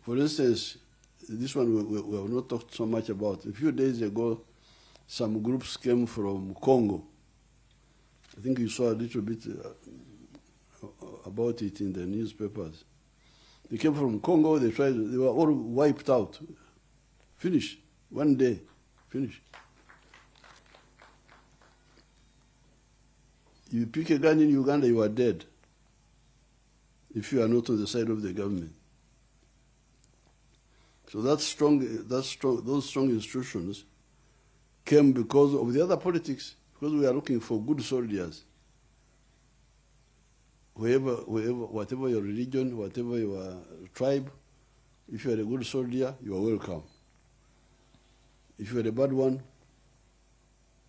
For instance, this one we have not talked so much about. A few days ago, some groups came from Congo. I think you saw a little bit about it in the newspapers. They came from Congo, they were all wiped out. Finished. One day, finished. You pick a gun in Uganda, you are dead if you are not on the side of the government. So those strong institutions came because of the other politics, because we are looking for good soldiers. Whatever your religion, whatever your tribe, if you are a good soldier, you are welcome. If you are a bad one,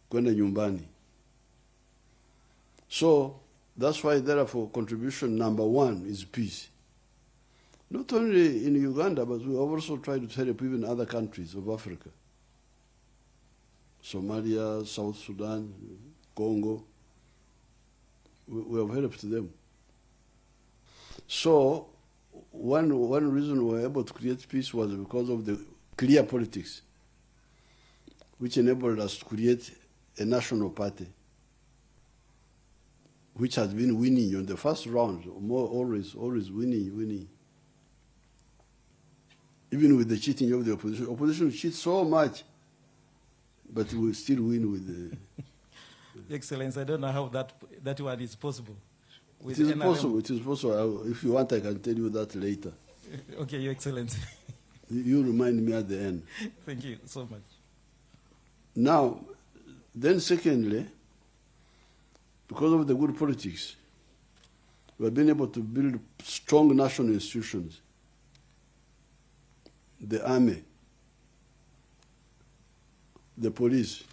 kwenda nyumbani. So that's why, therefore, contribution number one is peace. Not only in Uganda, but we also try to help even other countries of Africa. Somalia, South Sudan, Congo. We have helped them. So one reason we were able to create peace was because of the clear politics, which enabled us to create a national party, which has been winning on the first round, always winning. Even with the cheating of the opposition. Opposition cheats so much, but we still win with the... Excellency, I don't know how that one is possible. It is possible. It is possible. If you want, I can tell you that later. Okay, Your Excellency. You remind me at the end. Thank you so much. Now, then secondly, because of the good politics, we have been able to build strong national institutions. The army, the police,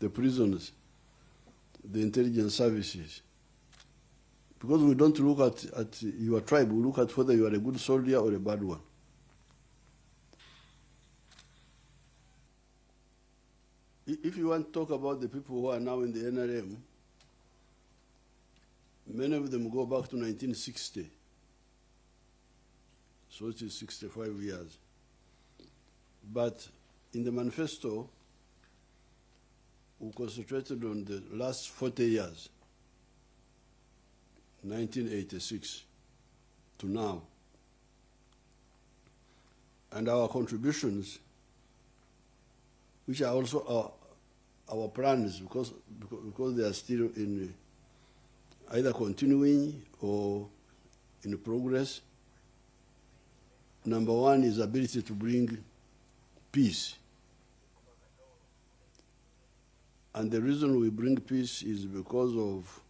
the prisons, the intelligence services. Because we don't look at your tribe, we look at whether you are a good soldier or a bad one. If you want to talk about the people who are now in the NRM, many of them go back to 1960. So it is 65 years. But in the manifesto, we concentrated on the last 40 years, 1986 to now. And our contributions, which are also our plans, because they are still in either continuing or in progress. Number one is ability to bring peace. And the reason we bring peace is because of,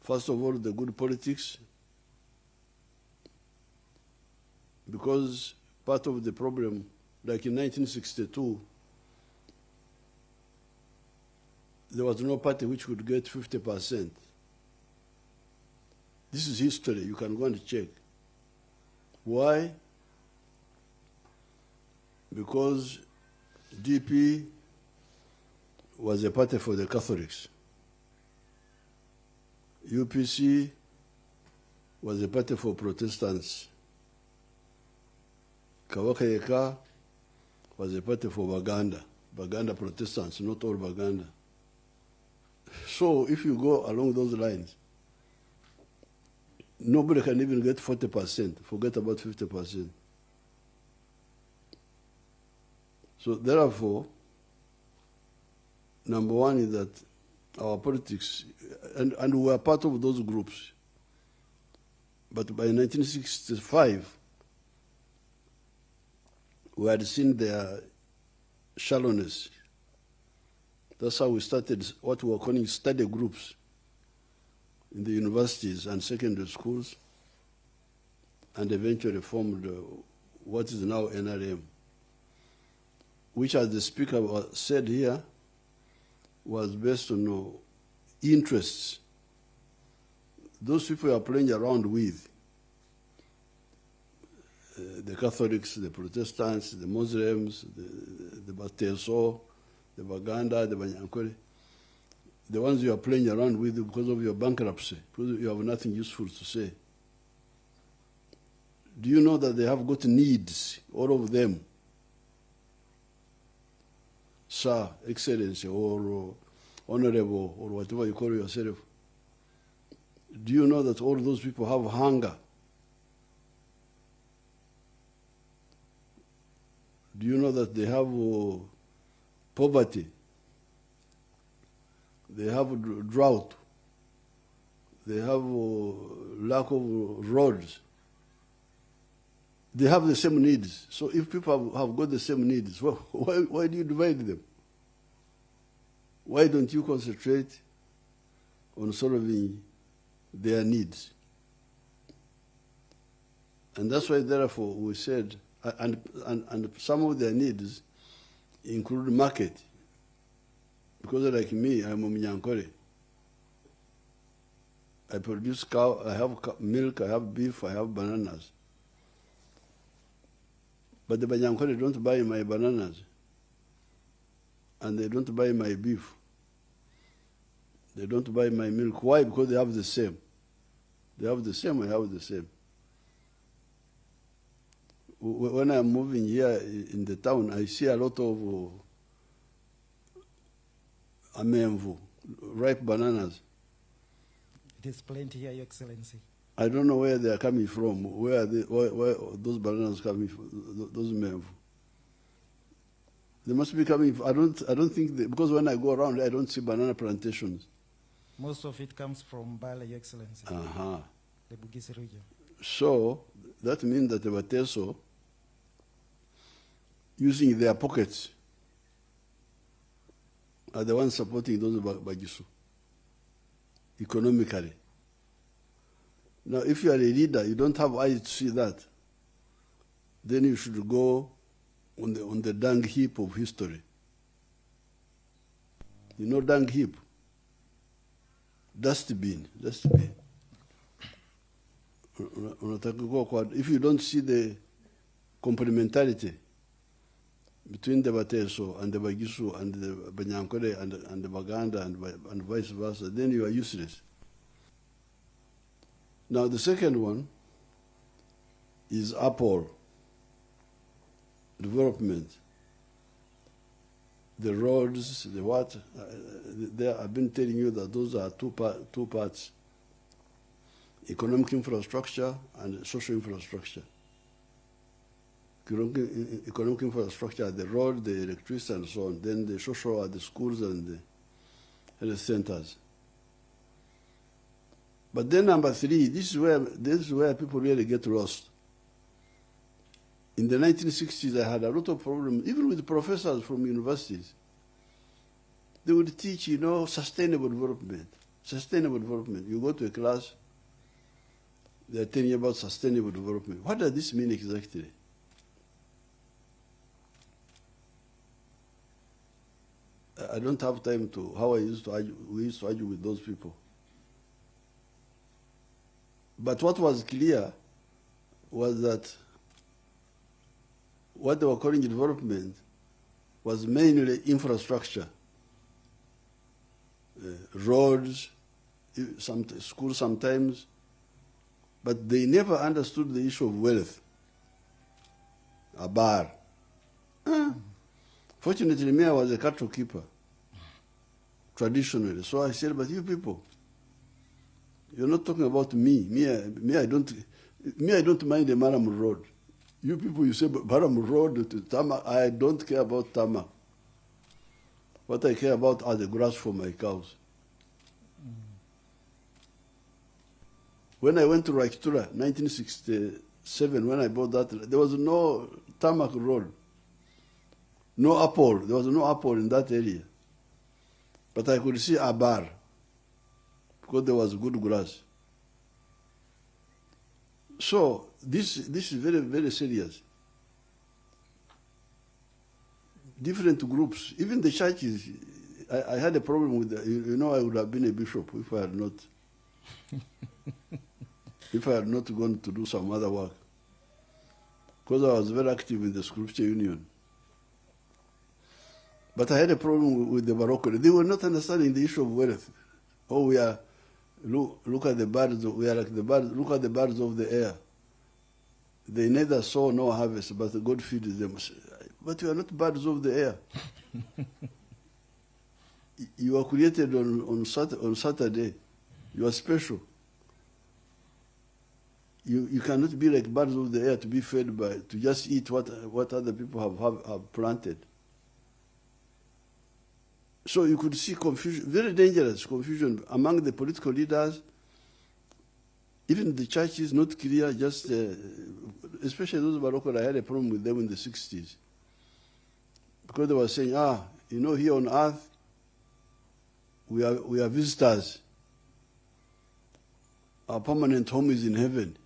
first of all, the good politics, because part of the problem, like in 1962, there was no party which could get 50%. This is history. You can go and check. Why? Because DP was a party for the Catholics. UPC was a party for Protestants. Kawakayeka was a party for Baganda Protestants, not all Baganda. So if you go along those lines, nobody can even get 40%, forget about 50%. So therefore, number one is that our politics, and we are part of those groups. But by 1965, we had seen their shallowness. That's how we started what we were calling study groups in the universities and secondary schools, and eventually formed what is now NRM, which, as the speaker said here, was based on interests. Those people you are playing around with, the Catholics, the Protestants, the Muslims, the Bateso, the Baganda, the Banyankore, the ones you are playing around with because of your bankruptcy, because you have nothing useful to say. Do you know that they have got needs, all of them? Sir, Excellency, or Honorable, or whatever you call yourself. Do you know that all those people have hunger? Do you know that they have poverty? They have drought. They have lack of roads. They have the same needs. So if people have got the same needs, well, why do you divide them? Why don't you concentrate on solving their needs? And that's why, therefore, we said, and some of their needs include market. Because like me, I'm a Munyankore. I produce cow, I have milk, I have beef, I have bananas. But the Banyankore don't buy my bananas. And they don't buy my beef. They don't buy my milk. Why? Because they have the same. They have the same, I have the same. When I'm moving here in the town, I see a lot of amenvu, ripe bananas. It is plenty here, Your Excellency. I don't know where they are coming from. Where are those bananas coming from? Those amenvu. They must be coming. I don't think because when I go around, I don't see banana plantations. Most of it comes from Bala, Your Excellency. The Bugisi region. So that means that the Bateso, using their pockets, are the ones supporting those Bagisu economically. Now, if you are a leader, you don't have eyes to see that, then you should go on the dung heap of history. You know dung heap? Dustbin. If you don't see the complementarity between the Bateso and the Bagisu and the Banyankore and the Baganda and vice versa, then you are useless. Now the second one is Apple development. The roads, the what? I've been telling you that those are two parts: economic infrastructure and social infrastructure. Economic infrastructure, the road, the electricity, and so on. Then the social are the schools and the health centers. But then number three, this is where people really get lost. In the 1960s, I had a lot of problems, even with professors from universities. They would teach, sustainable development. Sustainable development. You go to a class, they're telling you about sustainable development. What does this mean exactly? I don't have time to, how we used to argue with those people. But what was clear was that what they were calling development was mainly infrastructure. Roads, schools sometimes, but they never understood the issue of wealth. A bar. Fortunately, me, I was a cattle keeper, traditionally. So I said, but you people, you're not talking about me. I don't mind the Maram Road. You people, you say Maram Road to Tama. I don't care about Tama. What I care about are the grass for my cows. When I went to Raikitura, 1967, when I bought that, there was no tarmac road. No apple. There was no apple in that area. But I could see a bar because there was good grass. So this is very, very serious. Different groups, even the churches. I had a problem with I would have been a bishop if I had not gone to do some other work. Because I was very active in the Scripture Union. But I had a problem with the Morocco. They were not understanding the issue of wealth. Oh, we are, look at the birds, we are like the birds, look at the birds of the air. They neither sow nor harvest, but God feeds them. But you are not birds of the air. You are created on Saturday. You are special. You cannot be like birds of the air to be fed by, to just eat what other people have planted. So you could see confusion, very dangerous confusion among the political leaders. Even the church is not clear, just, especially those Morocco, I had a problem with them in the 60s. Because they were saying, here on earth, we are visitors. Our permanent home is in heaven.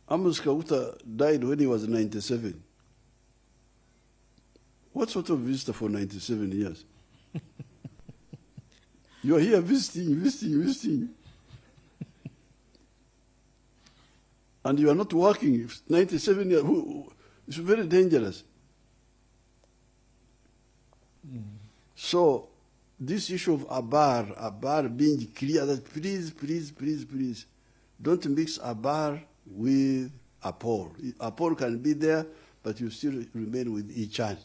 Amos Kauta died when he was 97. What sort of visitor for 97 years? You are here visiting. And you are not working. 97 years, it's very dangerous. So, this issue of Abar being clear that please, don't mix Abar with Apor. Apor can be there, but you still remain with Ichan.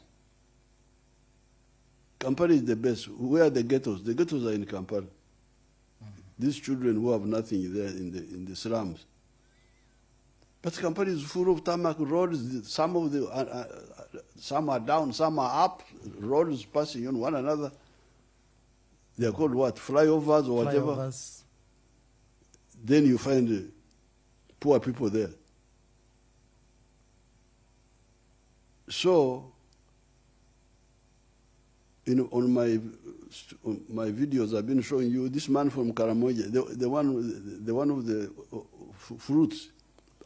Kampala is the best. Where are the ghettos? The ghettos are in Kampala. These children who have nothing there in the slums. But Kampala is full of tarmac roads. Some are down, some are up. Roads passing on one another. They are called what? Flyovers or whatever. Flyovers. Then you find poor people there. So, on my videos, I've been showing you this man from Karamoja, the one of the fruits.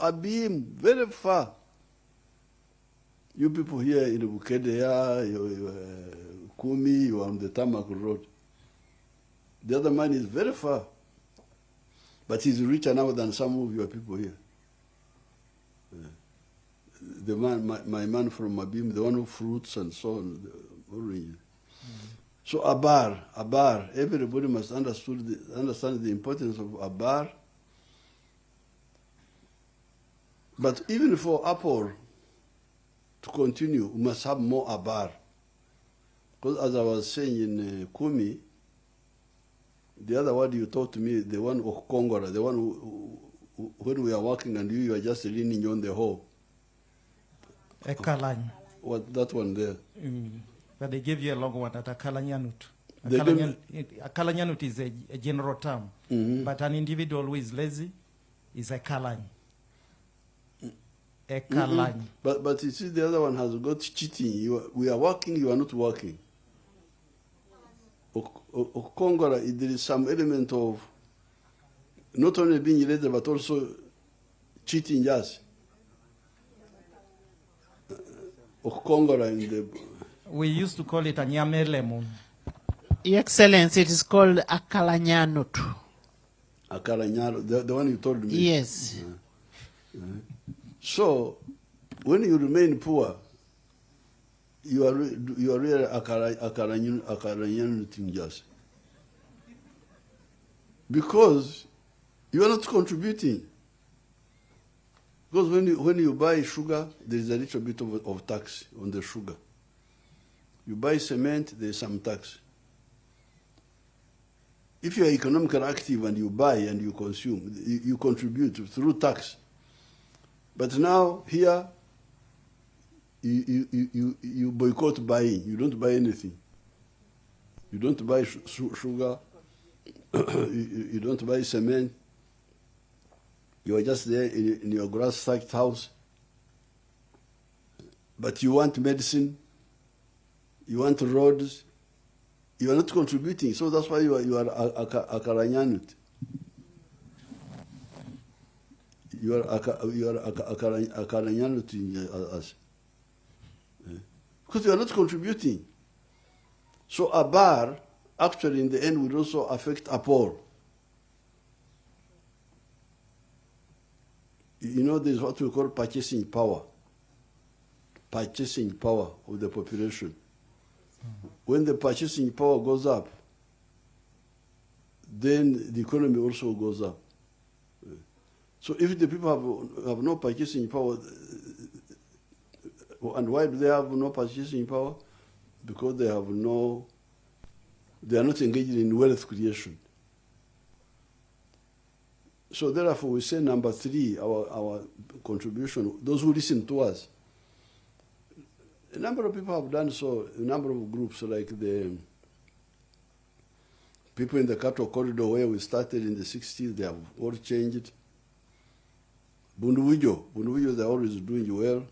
Abim, very far. You people here in Bukedea, Kumi, you are on the Tarmac Road. The other man is very far. But he's richer now than some of your people here. The man, my man from Abim, the one of fruits and so on, the orange. So Abar, everybody must understand the importance of Abar. But even for Apple to continue, we must have more Abar. Because as I was saying in Kumi, the other word you taught me, the one of Congo, the one who, when we are working and you are just leaning on the hole. Ekalany. What, that one there? But they gave you a long one at Akalanyanut. Akalanyanut is a general term. But an individual who is lazy is a kalany. Ekalany. But you see, the other one has got cheating. We are working, you are not working. Congo, there is some element of not only being lazy, but also cheating, yes. Congo in the... We used to call it a Nyamelemon. Your Excellency, it is called Akalanyanut. Akalanyanut, the one you told me? Yes. So, when you remain poor, you are really Akalanyanut just. Because you are not contributing. Because when you buy sugar, there is a little bit of tax on the sugar. You buy cement, there is some tax. If you are economically active and you buy and you consume, you contribute through tax. But now, here, you boycott buying. You don't buy anything. You don't buy sugar. You don't buy cement. You are just there in your grass-thatched house. But you want medicine. You want roads. You are not contributing. So that's why you are Akalanyanut. You are Akalanyanut as. Because you are not contributing. So Abar, actually in the end, would also affect Apor. You know, there's what we call purchasing power. Purchasing power of the population. When the purchasing power goes up, then the economy also goes up. So if the people have no purchasing power, and why do they have no purchasing power? Because they are not engaged in wealth creation. So therefore we say number 3, our contribution, those who listen to us. A number of people have done so, a number of groups like the people in the cattle corridor where we started in the 60s, they have all changed. Bunduwijo, they're always doing well.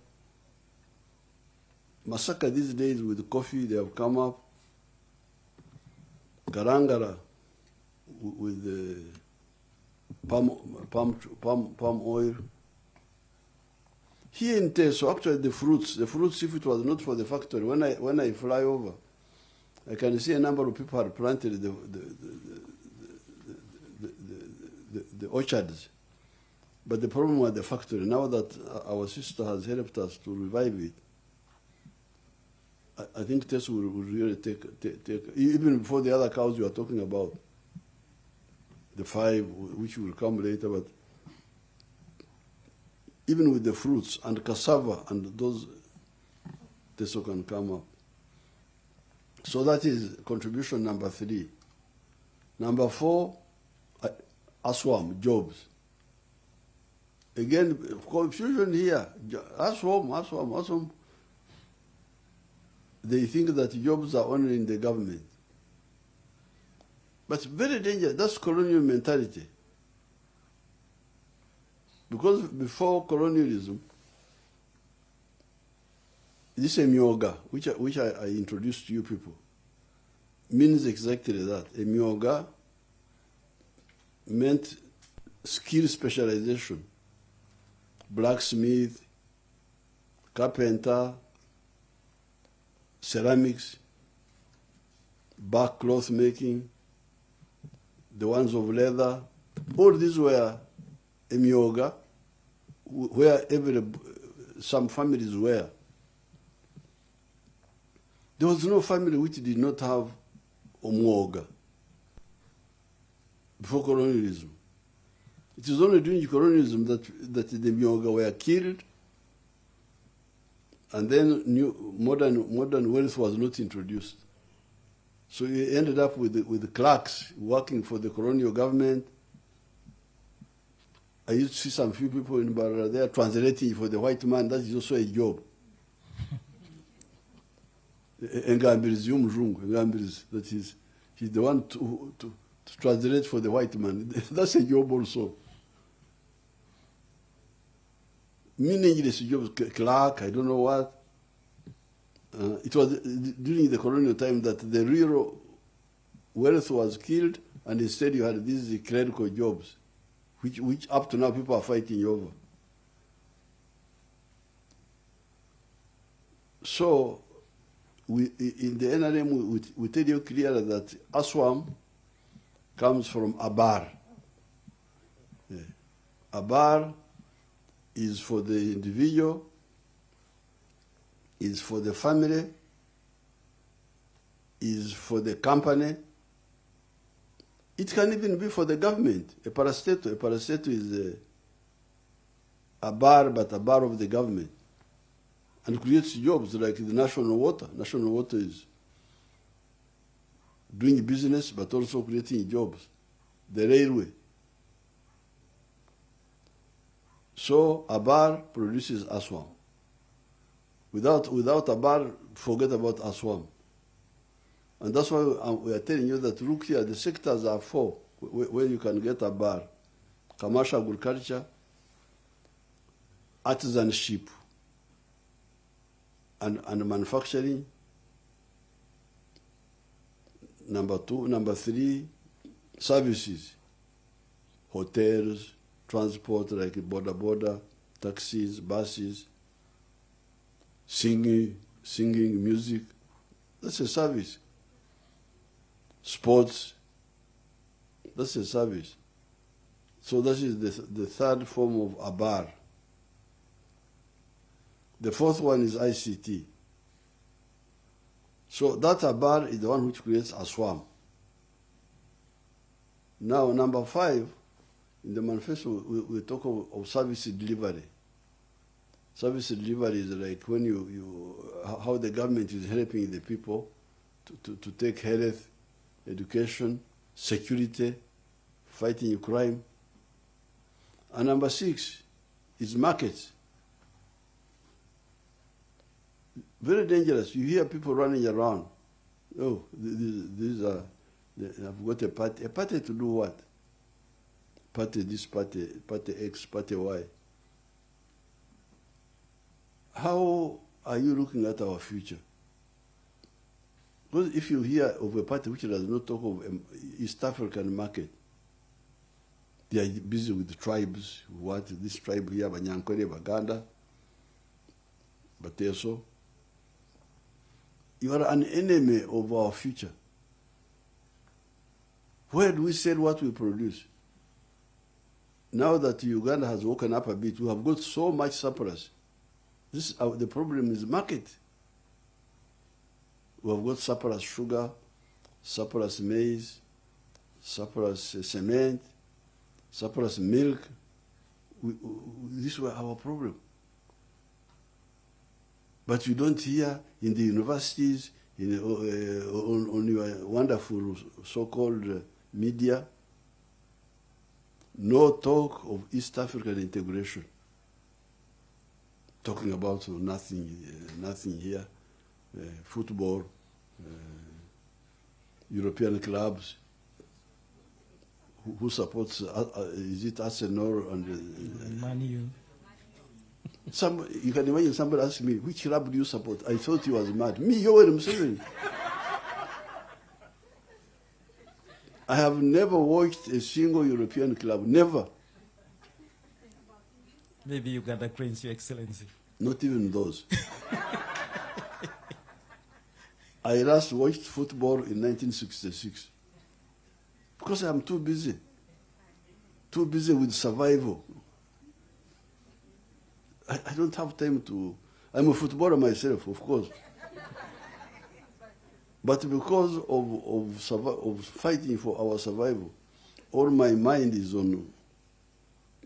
Masaka these days with coffee, they have come up. Garangara with the palm oil. Here in Teso, actually the fruits, if it was not for the factory, when I fly over, I can see a number of people have planted the orchards. But the problem was the factory. Now that our sister has helped us to revive it, I think Teso will really take, even before the other cows you are talking about, the 5, which will come later, but even with the fruits and cassava and those, Teso can come up. So that is contribution number 3. Number 4, ASWAM, jobs. Again, confusion here. ASWAM. They think that jobs are only in the government. But very dangerous. That's colonial mentality. Because before colonialism, this emyoga, which I introduced to you people, means exactly that. Emyoga meant skill specialization. Blacksmith, carpenter, ceramics, bark cloth making, the ones of leather. All these were emyoga, where some families were. There was no family which did not have omwoga before colonialism. It is only during colonialism that the myoga were killed, and then modern wealth was not introduced. So you ended up with the clerks working for the colonial government. I used to see some few people in Barra there translating for the white man. That is also a job. That is, he's the one to translate for the white man. That's a job also. Meaningless jobs, clerk, I don't know what. It was during the colonial time that the real wealth was killed, and instead you had these clerical jobs, which up to now people are fighting over. So, in the NRM, we tell you clearly that ASWAM comes from Abar. Yeah. Abar is for the individual, is for the family, is for the company. It can even be for the government. A parastato is a bar, but a bar of the government, and creates jobs like the national water. National water is doing business, but also creating jobs. The railway. So a bar produces ASWAM. Without a bar, forget about ASWAM. And that's why we are telling you that look here, the sectors are 4 where you can get a bar. Commercial agriculture, artisanship, and manufacturing. Number 2, number 3, services, hotels, transport like border, taxis, buses, singing, music. That's a service. Sports, that's a service. So that is the 3rd form of a bar. The 4th one is ICT. So that a bar is the one which creates ASWAM. Now number 5 In the manifesto, we talk of service delivery. Service delivery is like when how the government is helping the people to take health, education, security, fighting crime. And number 6 is markets. Very dangerous. You hear people running around. Oh, these are, I've got a party. A party to do what? Party this, party X, party Y. How are you looking at our future? Because if you hear of a party which does not talk of East African market, they are busy with the tribes. What this tribe here, Banyankore, Baganda, Bateso. You are an enemy of our future. Where do we sell what we produce? Now that Uganda has woken up a bit, we have got so much surplus. The problem is market. We have got surplus sugar, surplus maize, surplus cement, surplus milk. This was our problem. But you don't hear in the universities, on your wonderful so-called media, no talk of East African integration. Talking about nothing here. Football, European clubs. Who supports? Is it Arsenal and Man U. You can imagine somebody asked me, which club do you support? I thought he was mad. Me, Yoweri Museveni. I have never watched a single European club. Never. Maybe Uganda Cranes, Your Excellency. Not even those. I last watched football in 1966 because I'm too busy with survival. I don't have time to. I'm a footballer myself, of course, but because of fighting for our survival, all my mind is on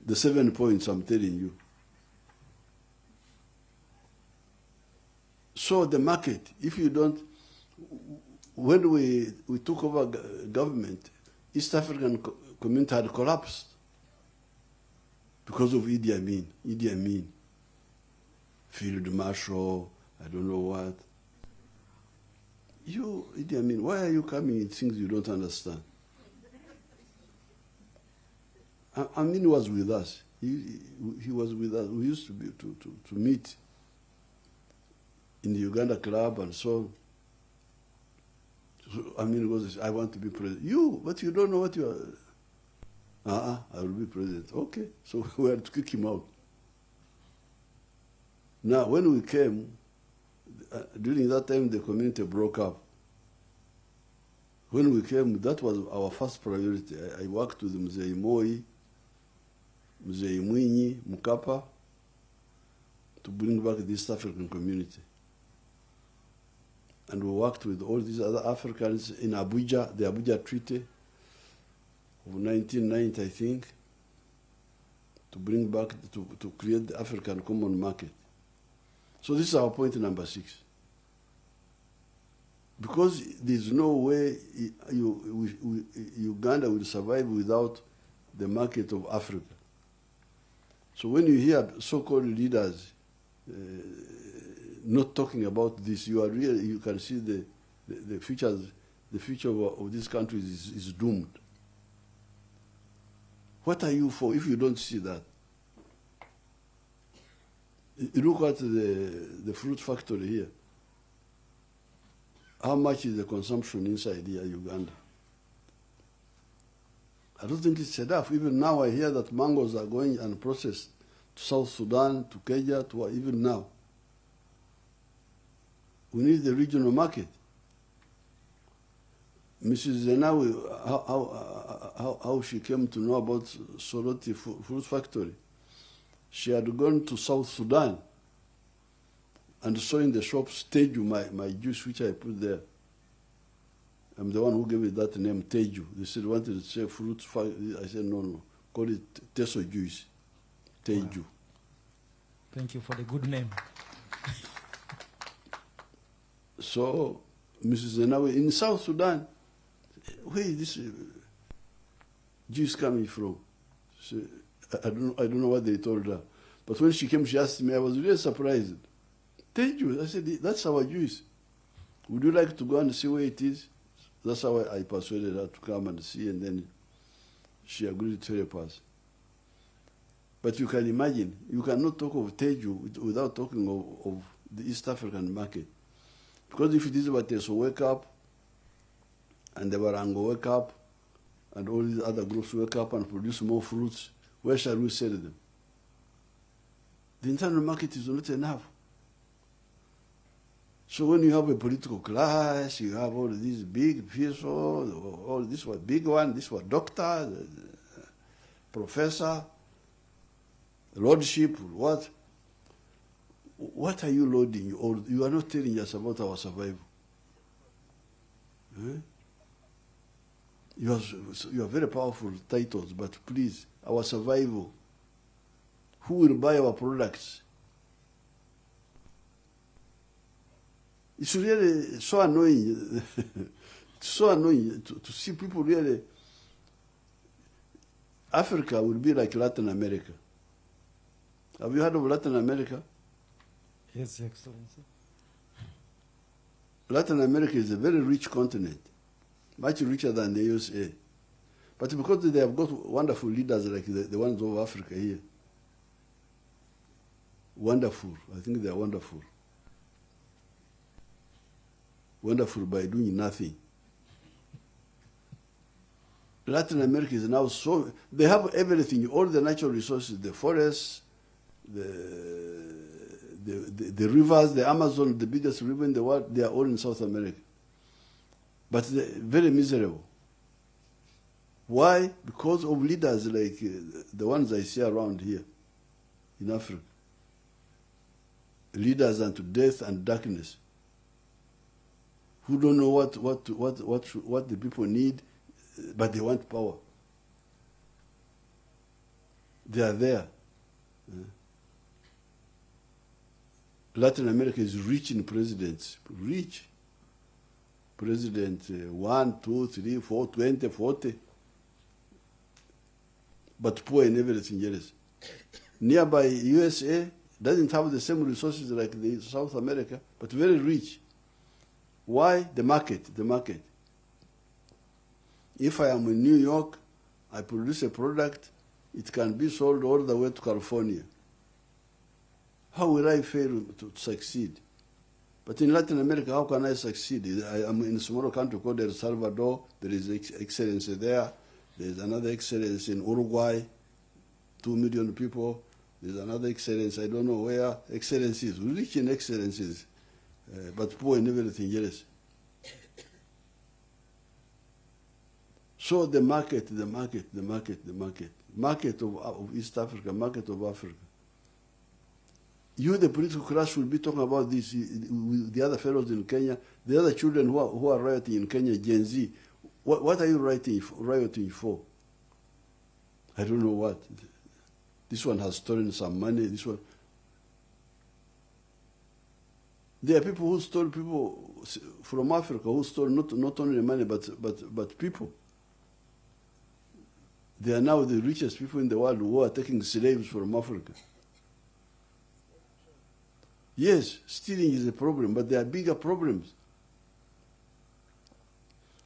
the 7 points I'm telling you. So the market, if you don't, when we took over government, East African community had collapsed because of Idi Amin, Field Marshal, I don't know what. You, Idi Amin, why are you coming in things you don't understand? Amin was with us. He was with us. We used to meet in the Uganda club and so on. So Amin goes, I want to be president. You, but you don't know what you are. I will be president. Okay, so we had to kick him out. Now, when we came, during that time the community broke up. When we came, that was our first priority. I worked with Mzee Moi, Mzee Mwinyi, Mukapa, to bring back the East African community. And we worked with all these other Africans in Abuja, the Abuja Treaty of 1990, I think, to bring back, to create the African Common Market. So this is our point number 6. Because there's no way Uganda will survive without the market of Africa. So when you hear so-called leaders not talking about this, you can see the future of these countries is doomed. What are you for if you don't see that? You look at the fruit factory here. How much is the consumption inside here, Uganda? I don't think it's enough. Even now I hear that mangoes are going unprocessed to South Sudan, to Kenya, to even now. We need the regional market. Mrs. Zenawi, how she came to know about Soroti fruit factory. She had gone to South Sudan and saw in the shop Teju, my juice, which I put there. I'm the one who gave it that name, Teju. They said, wanted to say fruit factory. I said, no. call it Teso juice, Teju. Wow. Thank you for the good name. So, Mrs. Zenawi, in South Sudan, where is this juice coming from? So, I don't know what they told her. But when she came, she asked me, I was really surprised. Teju, I said, that's our juice. Would you like to go and see where it is? That's how I persuaded her to come and see, and then she agreed to help us. But you can imagine, you cannot talk of Teju without talking of the East African market. Because if it is about Teso wake up, and the Barango wake up, and all these other groups wake up and produce more fruits, where shall we sell them? The internal market is not enough. So when you have a political class, you have all these big people, all this was big one, this was doctor, professor, lordship, what? What are you loading? Or you are not telling us about our survival. Eh? You have very powerful titles, but please, our survival. Who will buy our products? It's really so annoying. It's so annoying to see people really. Africa will be like Latin America. Have you heard of Latin America? Yes, Your Excellency. Latin America is a very rich continent, much richer than the USA. But because they have got wonderful leaders like the ones of Africa here, wonderful, I think they are wonderful. Wonderful by doing nothing. Latin America is now so, they have everything, all the natural resources, the forests, the rivers, the Amazon, the biggest river in the world, they are all in South America. But they're very miserable. Why? Because of leaders like the ones I see around here in Africa. Leaders unto death and darkness, who don't know what the people need, but they want power. They are there. Latin America is rich in presidents. Rich. President 1, 2, 3, 4, 20, 40. But poor in everything else. Nearby USA doesn't have the same resources like the South America, but very rich. Why? The market, the market. If I am in New York, I produce a product, it can be sold all the way to California. How will I fail to succeed? But in Latin America, how can I succeed? I am in a small country called El Salvador. There is excellence there. There is another excellence in Uruguay, 2 million people. There is another excellence, I don't know where. Excellence is rich in excellences, but poor in everything else. So the market of East Africa, market of Africa. You, the political class, will be talking about this with the other fellows in Kenya, the other children who are rioting in Kenya, Gen Z. What are you rioting for? I don't know what. This one has stolen some money. This one. There are people who stole people from Africa who stole not only money but people. They are now the richest people in the world who are taking slaves from Africa. Yes, stealing is a problem, but there are bigger problems.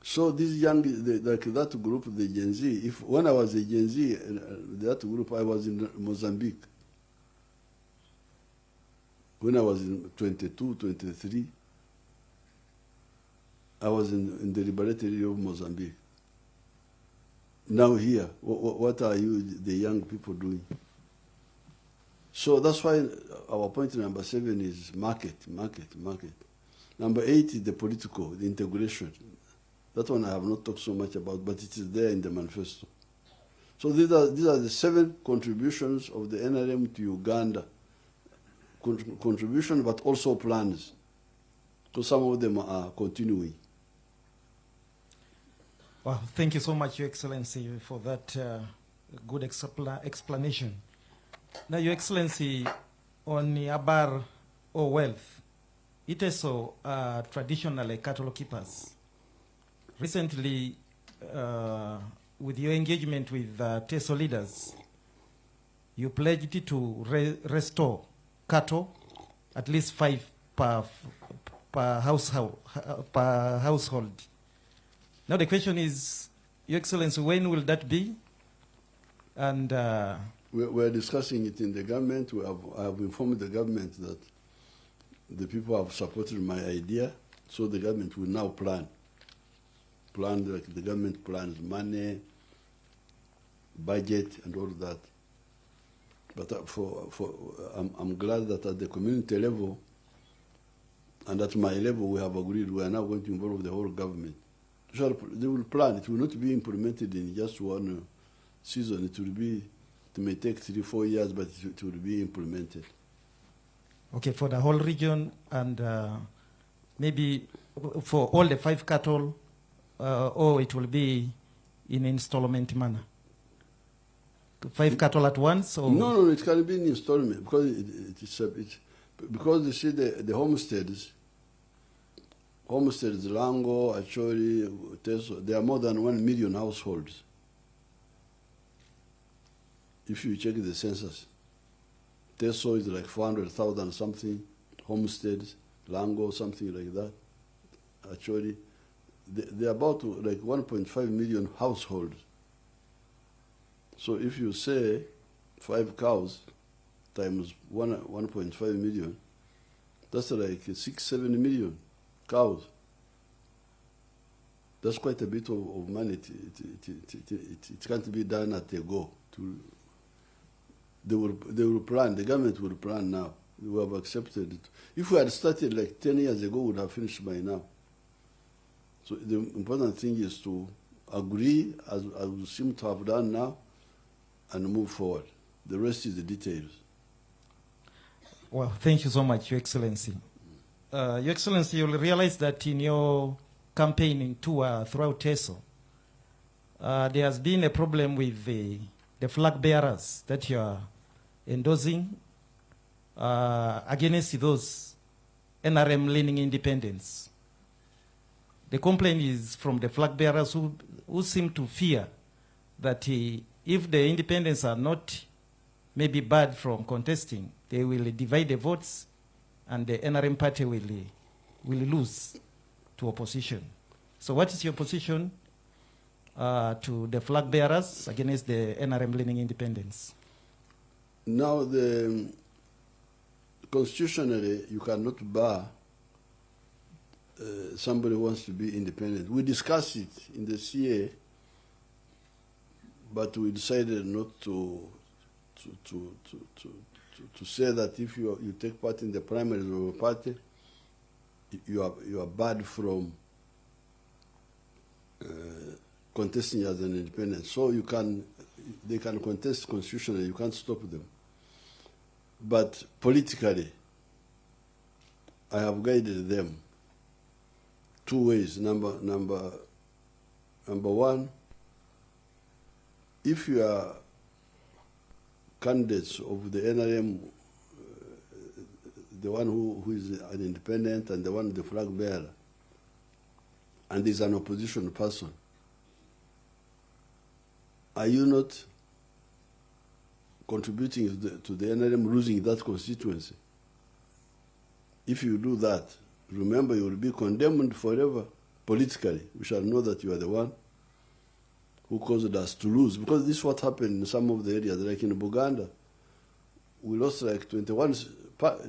So this young, like that group, the Gen Z, when I was a Gen Z, that group, I was in Mozambique. When I was in 22, 23, I was in the liberatory of Mozambique. Now here, what are you, the young people, doing? So that's why our point number 7 is market. Number 8 is the political, the integration. That one I have not talked so much about, but it is there in the manifesto. So these are the 7 contributions of the NRM to Uganda. Contribution, but also plans. So some of them are continuing. Well, thank you so much, Your Excellency, for that good explanation. Now, Your Excellency, on Abar or wealth, it is so traditionally cattle keepers. Recently, with your engagement with TESO leaders, you pledged to restore cattle, at least 5 per household. Now the question is, Your Excellency, when will that be? And we're discussing it in the government. I have informed the government that the people have supported my idea, so the government will now plan like the government plans money, budget, and all that. But I'm glad that at the community level and at my level we have agreed we are now going to involve the whole government. So they will plan. It will not be implemented in just one season. It may take 3-4 years, but it will be implemented. Okay, for the whole region and maybe for all the 5 cattle, or it will be in installment manner? 5 cattle at once? Or? No, it can be in installment because because you see the homesteads, Lango, Acholi, Teso, there are more than 1 million households. If you check the census, Teso is like 400,000 something, homesteads, Lango, something like that. Actually, they're about like 1.5 million households. So if you say 5 cows times 1.5 million, that's like 6-7 million cows. That's quite a bit of money. It can't be done at a go. They will plan. The government will plan now. We have accepted it. If we had started like 10 years ago, we would have finished by now. So the important thing is to agree, as we seem to have done now, and move forward. The rest is the details. Well, thank you so much, Your Excellency. Your Excellency, you'll realize that in your campaigning tour throughout TESO, there has been a problem with the flag bearers that you are endorsing against those NRM leaning independence. The complaint is from the flag bearers who seem to fear that if the independents are not maybe barred from contesting, they will divide the votes and the NRM party will lose to opposition. So what is your position to the flag bearers against the NRM leaning independents? Now, constitutionally, you cannot bar somebody who wants to be independent. We discussed it in the CA, but we decided not to say that if you take part in the primaries of a party, you are barred from contesting as an independent. So they can contest constitutionally. You can't stop them. But politically, I have guided them 2 ways. Number one, if you are candidates of the NRM, the one who is an independent and the one the flag bearer, and is an opposition person, are you not contributing to the NRM losing that constituency? If you do that, remember you will be condemned forever politically. We shall know that you are the one who caused us to lose. Because this is what happened in some of the areas, like in Uganda. We lost like 21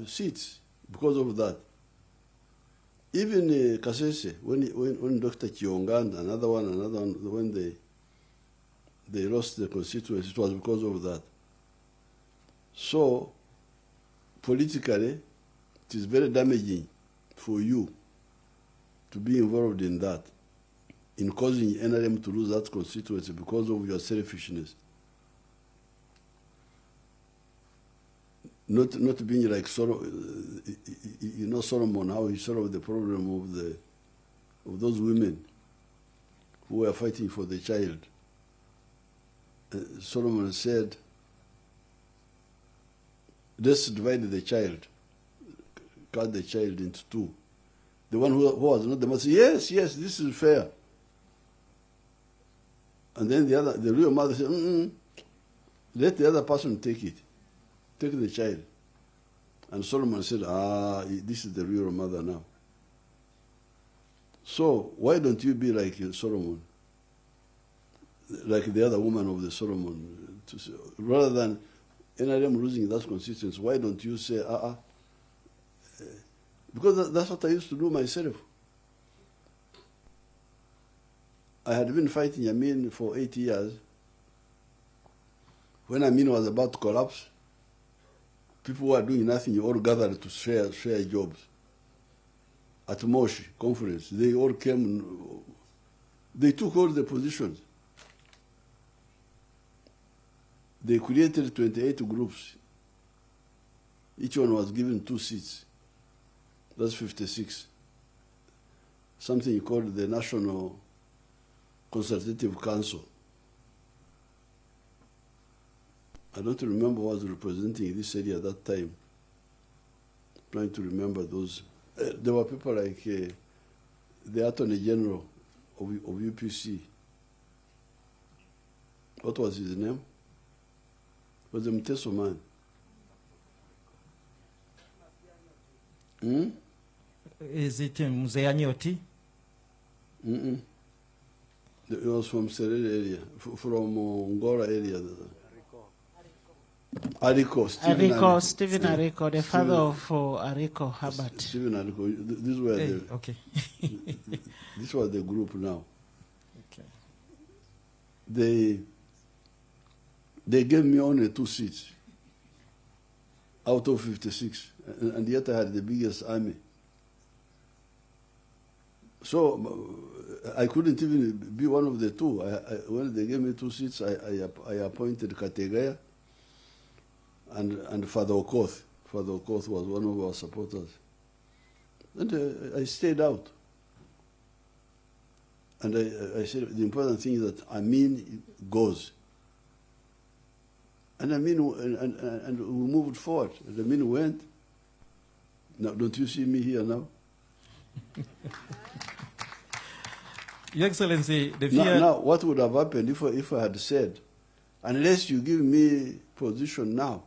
seats because of that. Even Kasese, when Dr. Kionga and another one, when they lost the constituency, it was because of that. So, politically, it is very damaging for you to be involved in that, in causing NRM to lose that constituency because of your selfishness. Not being like Solomon, how he solved the problem of those women who were fighting for the child. Solomon said, let's divide the child, cut the child into two. The one who was not the mother said, yes, yes, this is fair. And then the real mother said, let the other person take it. Take the child. And Solomon said, this is the real mother now. So why don't you be like Solomon? Like the other woman of the Solomon. Rather than NRM losing that consistency, why don't you say, because that's what I used to do myself. I had been fighting Amin for 8 years. When Amin was about to collapse, people who were doing nothing, you all gathered to share jobs. At Moshi conference, they all came, they took all the positions. They created 28 groups. Each one was given 2 seats. That's 56. Something called the National Consultative Council. I don't remember who was representing this area at that time. Trying to remember those. There were people like the Attorney General of UPC. What was his name? It was a Mteso man. Is it Museveni? It was from Serere area, from Ngora area. Ariko, Stephen Ariko, the father of Ariko Herbert. Stephen Ariko. These were okay. This was the group now. Okay. They gave me only 2 seats out of 56, and yet I had the biggest army. So I couldn't even be one of the 2. When they gave me 2 seats, I appointed Kategaya and Father Okoth. Father Okoth was one of our supporters. And I stayed out. And I said, the important thing is that Amin goes. And Amin, and we moved forward. And Amin went. Now, don't you see me here now? Your Excellency, the fear... Now, what would have happened if I had said, unless you give me position now,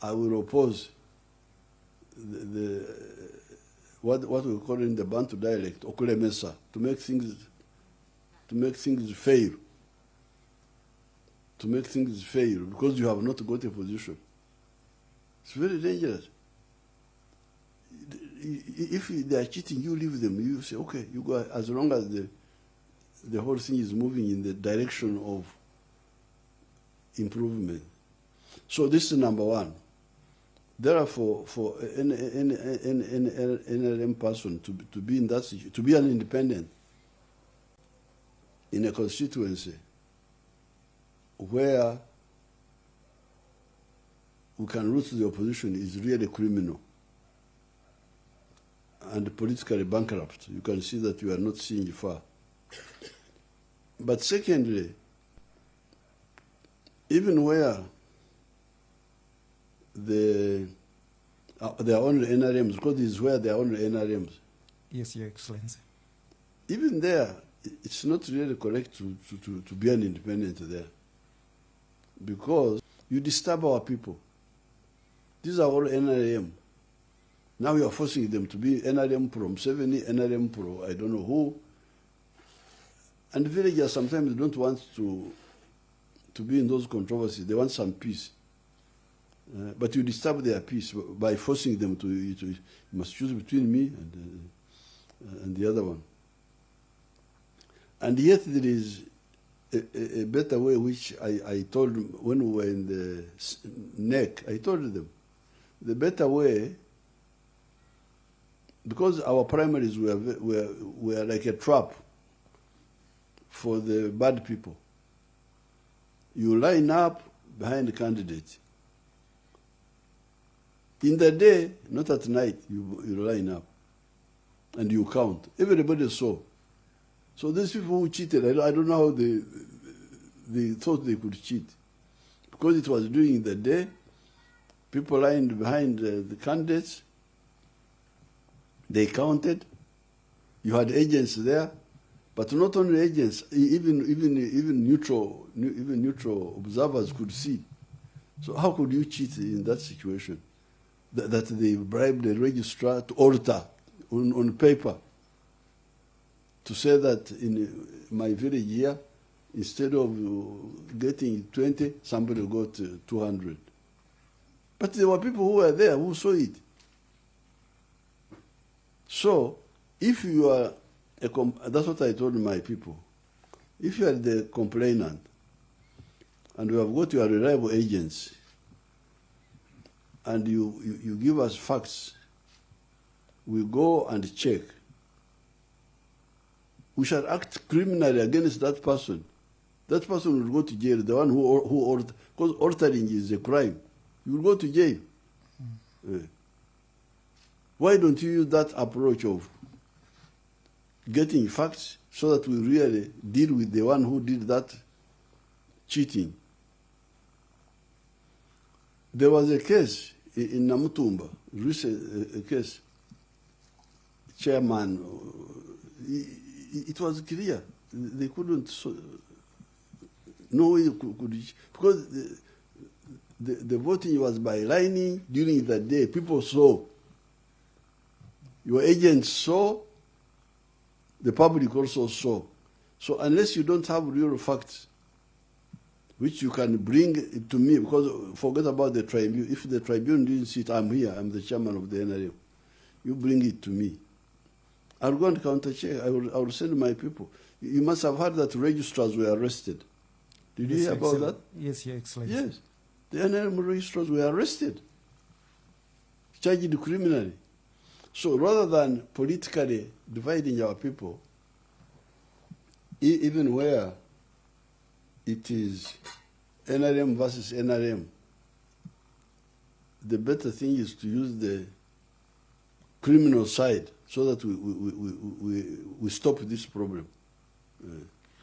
I will oppose what we call in the Bantu dialect, okulemesa, to make things fair. To make things fair, because you have not got a position. It's very dangerous. If they are cheating, you leave them. You say, okay, you go, as long as the whole thing is moving in the direction of improvement. So this is number one. Therefore, for any NRM person to be in that situation, to be an independent in a constituency where we can root the opposition is really criminal and politically bankrupt. You can see that you are not seeing far. But secondly, even where they are only NRMs, because this is where they are only NRMs. Yes, Your Excellency. Even there, it's not really correct to be an independent there, because you disturb our people. These are all NRM. Now you are forcing them to be NRM pro Museveni, NRM pro I don't know who. And villagers sometimes don't want to be in those controversies. They want some peace. But you disturb their peace by forcing them to you must choose between me and the other one. And yet there is a better way, which I told them when we were in the neck. I told them the better way, because our primaries were like a trap for the bad people. You line up behind the candidate. In the day, not at night, you line up and you count. Everybody saw. So these people who cheated, I don't know how they thought they could cheat. Because it was during the day, people lined behind the candidates, they counted, you had agents there, but not only agents, even neutral observers could see. So how could you cheat in that situation? That they bribed the registrar to alter on paper to say that in my village here, instead of getting 20, somebody got 200. But there were people who were there who saw it. So, if you are that's what I told my people. If you are the complainant and you have got your reliable agents and you give us facts, we go and check. We shall act criminally against that person. That person will go to jail, the one who because altering is a crime. You will go to jail. Why don't you use that approach of getting facts so that we really deal with the one who did that cheating? There was a case in Namutumba, recent a case, chairman, it was clear. They couldn't, no way you could because the voting was by lining during the day. People saw. Your agents saw, the public also saw. So unless you don't have real facts, which you can bring it to me, because forget about the tribune. If the tribune didn't see it, I'm here, I'm the chairman of the NRM. You bring it to me. I'll go and counter-check. I will send my people. You must have heard that registrars were arrested. Did you hear about that? Yes, Your Excellency. Yes. The NRM registrars were arrested, charged criminally. So rather than politically dividing our people, even where it is NRM versus NRM, the better thing is to use the criminal side so that we stop this problem.